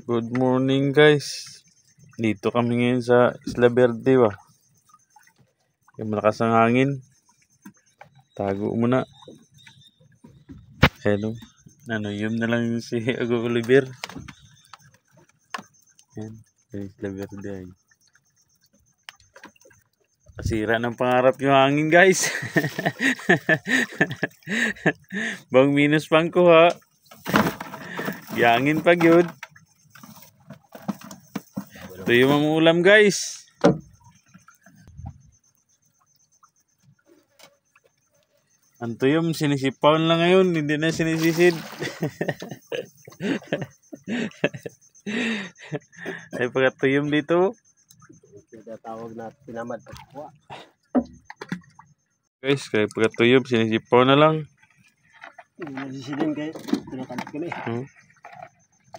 Good morning guys. Dito kami ngayon sa Isla Verde ba. Yung malakas ang hangin. Tago muna. Hello. Yun na lang si Ago Oliver. Yan. Isla Verde ay. Pasira ng pangarap yung hangin guys. Bang minus pang kuha. Yangin pag yun. Ito yung mamuulam guys. Anto yung sinisipaw lang ngayon, hindi na sinisisid. Ay pagkatuyom dito. Tawag na tinamad pagkuha. Guys, kaya pagkatuyom sinisipaw na lang. Hindi nasisidin kayo. Tinatamad kami.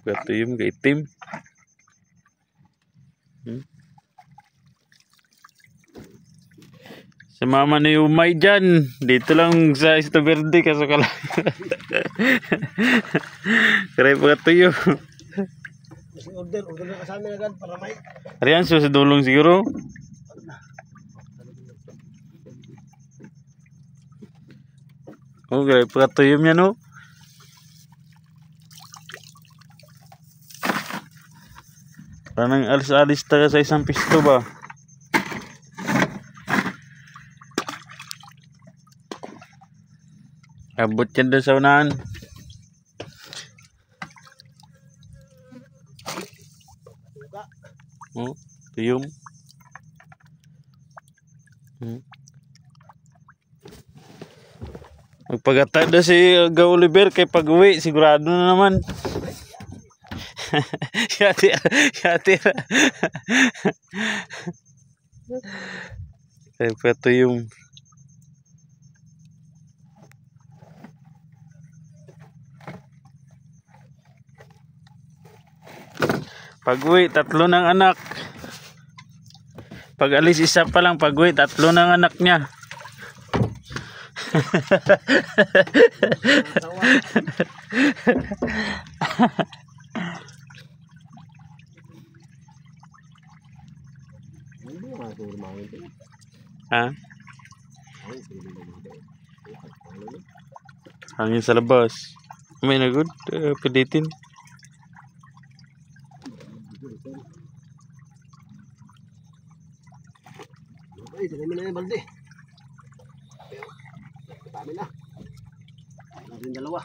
Pagkatuyom kay itim. Si mama na yung umay dyan. Dito lang sa Isla Verde kaso ka lang. Kaya pagkatuyom. Order na kasama agad para may. Ariyan, so sa dulong siguro. Okay, pagkatuyom yan o. Parang alis-alis tayo sa isang pisto ba? Abot yan doon sa unahan. Oh, tuyom. Magpagata na si Ago Oliver kay pag-uwi, sigurado na naman. Yati. Kaya patuyom. Pag-uwi, 3 ng anak. Pag alis isa pa lang, pag-uwi, 3 ng anak niya. Ha? Hangin sa labas. May nagod, peditin. Ay, dami na yung balde. Dami na. Natin dalawa.